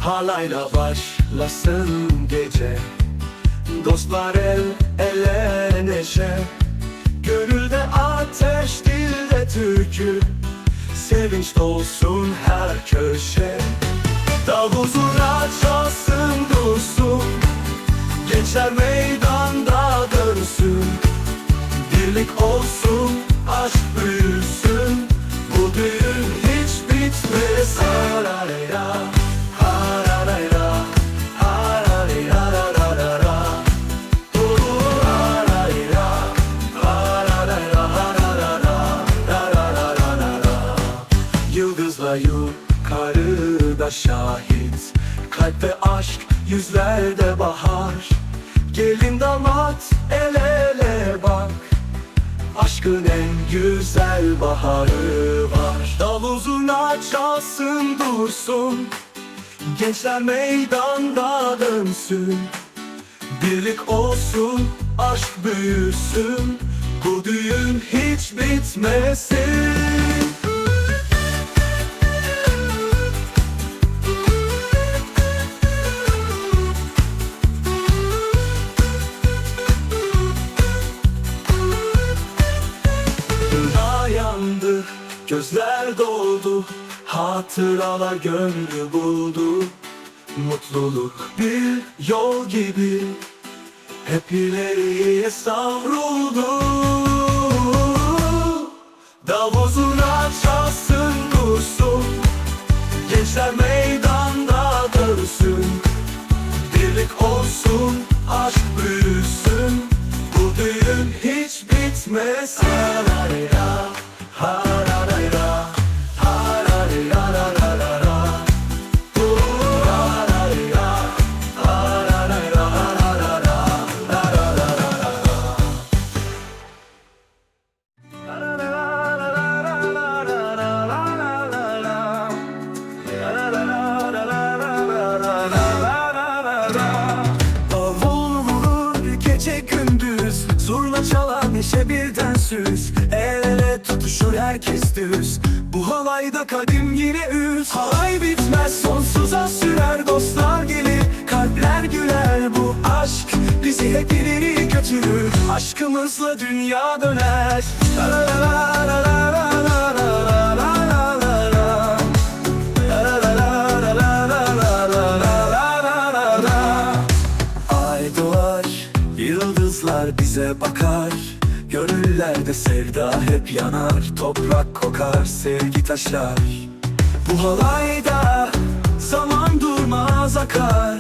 Halayla başlasın gece, dostlar el ele neşe. Gönülde ateş, dilde türkü, sevinç dolsun her köşe. Davul zurna çalsın dursun, gençler meydanda dönsün. Birlik olsun, aşk büyüsün, bu düğün hiç bitmesin. Harareyra, harareyra, harareyra, harareyra, harareyra, harareyra, harareyra. Yıldızla yukarıda şahit, kalpte aşk, yüzlerde bahar. Gelin damat el ele bak, aşkın en güzel baharı var. Davul zurna çalsın dursun, gençler meydanda dönsün. Birlik olsun, aşk büyüsün, bu düğün hiç bitmesin. Yandı, gözler doldu, hatıralar gönlü buldu. Mutluluk bir yol gibi hep ileriye savruldu. Davul zurna çalsın dursun, gençler meydanda dönsün. Birlik olsun, aşk büyüsün, bu düğün hiç bitmesin. Harareyra, harareyra, harareyra, harareyra, harareyra, harareyra, davul vurur gece gündüz, zurna çalar neşe birden süz. El ele tutuşur herkes düz, bu halayda kadim yine üz. Halay bitmez, sonsuza sürer, dostlar gelir, kalpler güler. Bu aşk bizi hep ileri götürür, aşkımızla dünya döner. La la la la la la la la la la la la la. Ay doğar, yıldızlar bize bakar, gönüllerde sevda hep yanar. Toprak kokar, sevgi taşar, bu halayda zaman durmaz akar.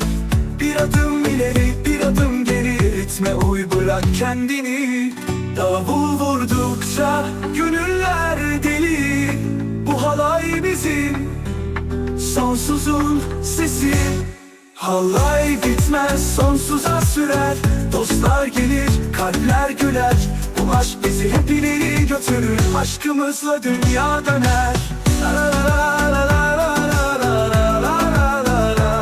Bir adım ileri, bir adım geri, ritme uy, bırak kendini. Davul vurdukça gönüller deli, bu halay bizim sonsuzun sesi. Halay bitmez, sonsuza sürer, dostlar gelir, kalpler güler. Bu aşk bizi hep ileri götürür, aşkımızla dünya döner. La la la la la la la la la la la la la.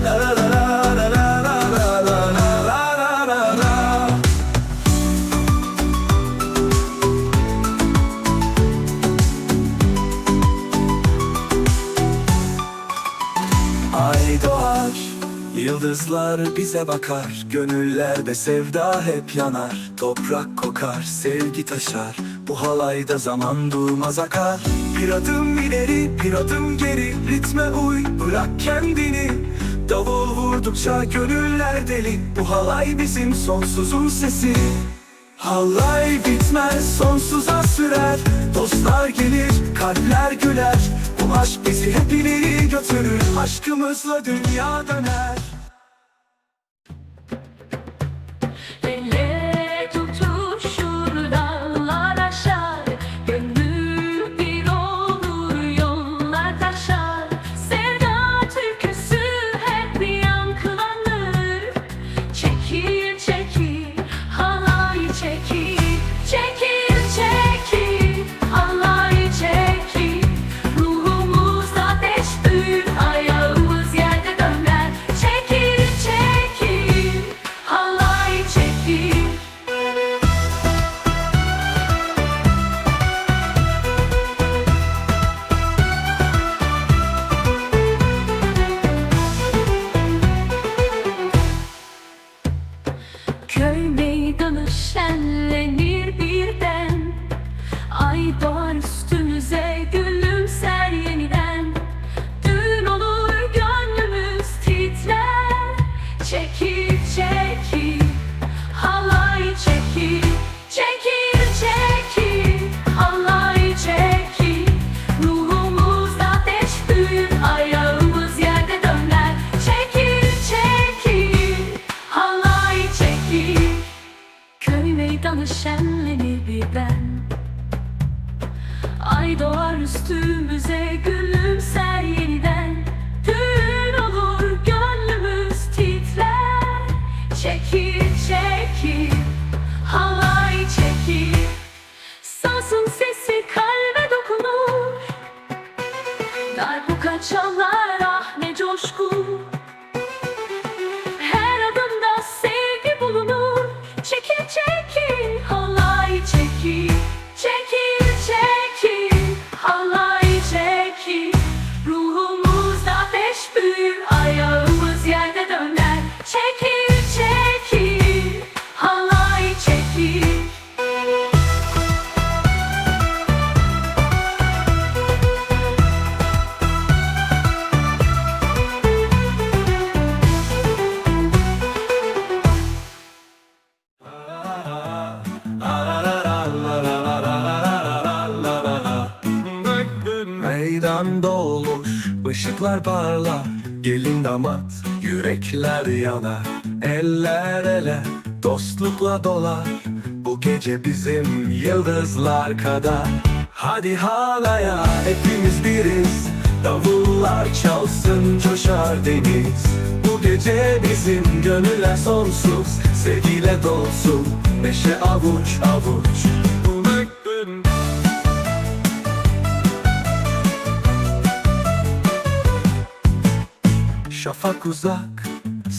La la la la la la la la la la la. Ay doğar, yıldızlar bize bakar, gönüllerde sevda hep yanar. Toprak kokar, sevgi taşar, bu halayda zaman durmaz akar. Bir adım ileri, bir adım geri, ritme uy, bırak kendini. Davul vurdukça gönüller deli, bu halay bizim sonsuzun sesi. Halay bitmez, sonsuza sürer, dostlar gelir, kalpler güler. Bu aşk bizi hep ileri götürür, aşkımızla dünya döner. Elle tutuşur dağlar aşar, gönül bir olur yollar taşar. Sevda türküsü hep yankılanır. Çekil çekil halay çekil, çekil çekil halay çekil. Ruhumuz ateş büyür, ayağımız yerde döner. Çekil Her adımda sevgi bulunur. Çekil çekil halay çekil. Çekil çekil halay çekil. Ruhumuzda ateş büyür, ayağımız yerde döner. Çekil çekil halay çekil. Meydan dolmuş, ışıklar parlar. Gelin damat, yürekler yanar. Eller ele, dostlukla dolar. Bu gece bizim yıldızlar kadar. Hadi halaya, hepimiz biriz. Davullar çalsın, coşar deniz. Bu gece bizim gönüller sonsuz. Sevgiyle dolsun, neşe avuç avuç. Şafak uzak,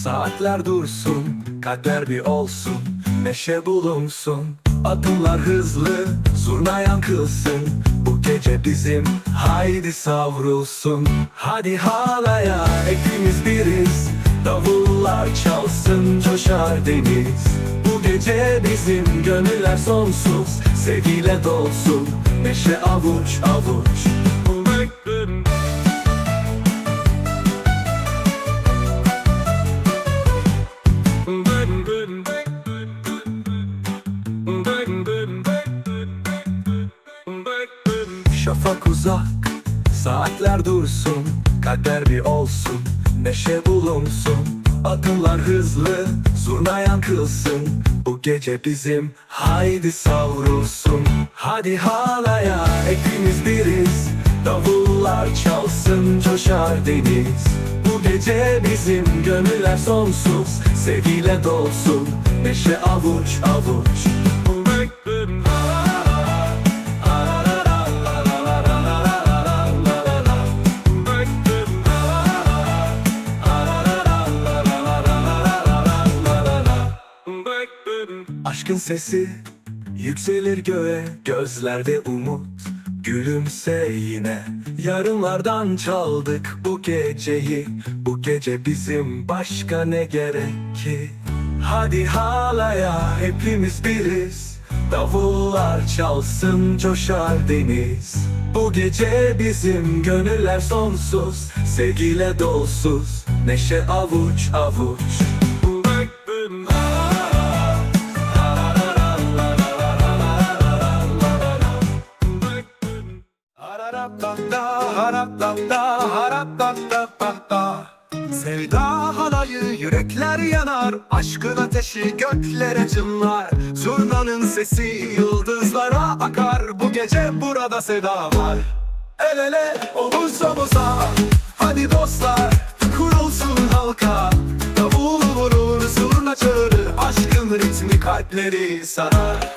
saatler dursun. Kalpler bir olsun, neşe bulunsun. Adımlar hızlı, zurna yankılsın. Bu gece bizim, haydi savrulsun. Hadi halaya, hepimiz biriz. Davullar çalsın, coşar deniz. Bu gece bizim gönüller sonsuz. Sevgiyle dolsun, neşe avuç avuç. Şafak uzak, saatler dursun. Kalpler bir olsun, neşe bulunsun. Adımlar hızlı, zurna yankılsın. Bu gece bizim, haydi savrulsun. Hadi halaya, hepimiz biriz. Davullar çalsın, coşar deniz. Bu gece bizim gönüller sonsuz. Sevgiyle dolsun, neşe avuç avuç. Aşkın sesi yükselir göğe, gözlerde umut. Gülümse yine, yarınlardan çaldık bu geceyi. Bu gece bizim, başka ne gerek ki? Hadi halaya, hepimiz biriz. Davullar çalsın, coşar deniz. Bu gece bizim, gönüller sonsuz. Sevgiyle dolsuz, neşe avuç avuç. Sevda halayı, yürekler yanar. Aşkın ateşi göklere çınlar. Zurnanın sesi yıldızlara akar. Bu gece burada seda var. El ele, omuz omuza. Hadi dostlar, kurulsun halka. Davul vurur, zurna çağırır. Aşkın ritmi kalpleri sarar.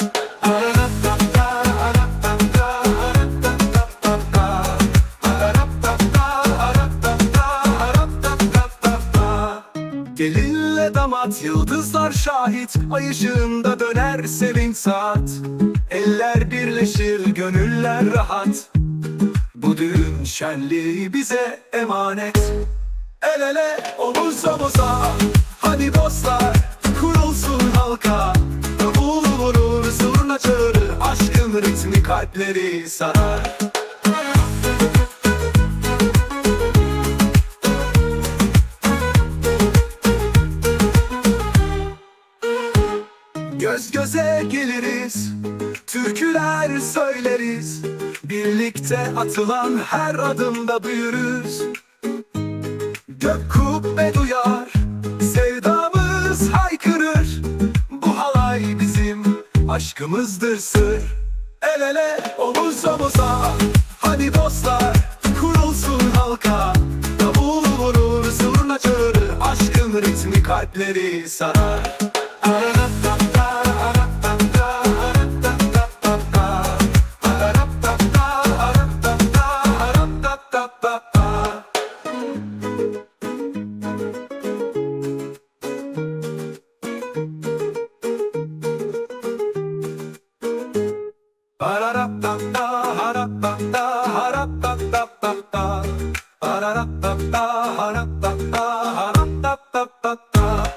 Gelinle damat, yıldızlar şahit. Ay ışığında döner sevinç saat. Eller birleşir, gönüller rahat. Bu düğün şenliği bize emanet. El ele, omuz omuza. Hadi dostlar, kurulsun halka. Davul vurur, zurna çağırır. Aşkın ritmi kalpleri sarar. Göz göze geliriz, türküler söyleriz. Birlikte atılan her adımda büyürüz. Gök kubbe duyar, sevdamız haykırır. Bu halay bizim, aşkımızdır sır. El ele, omuz omuza. Hadi dostlar, kurulsun halka. Davul vurur, zurna çağırır. Aşkın ritmi kalpleri sarar. Hararatata, haratata, haratatata, hararatata, haratata, haratatata.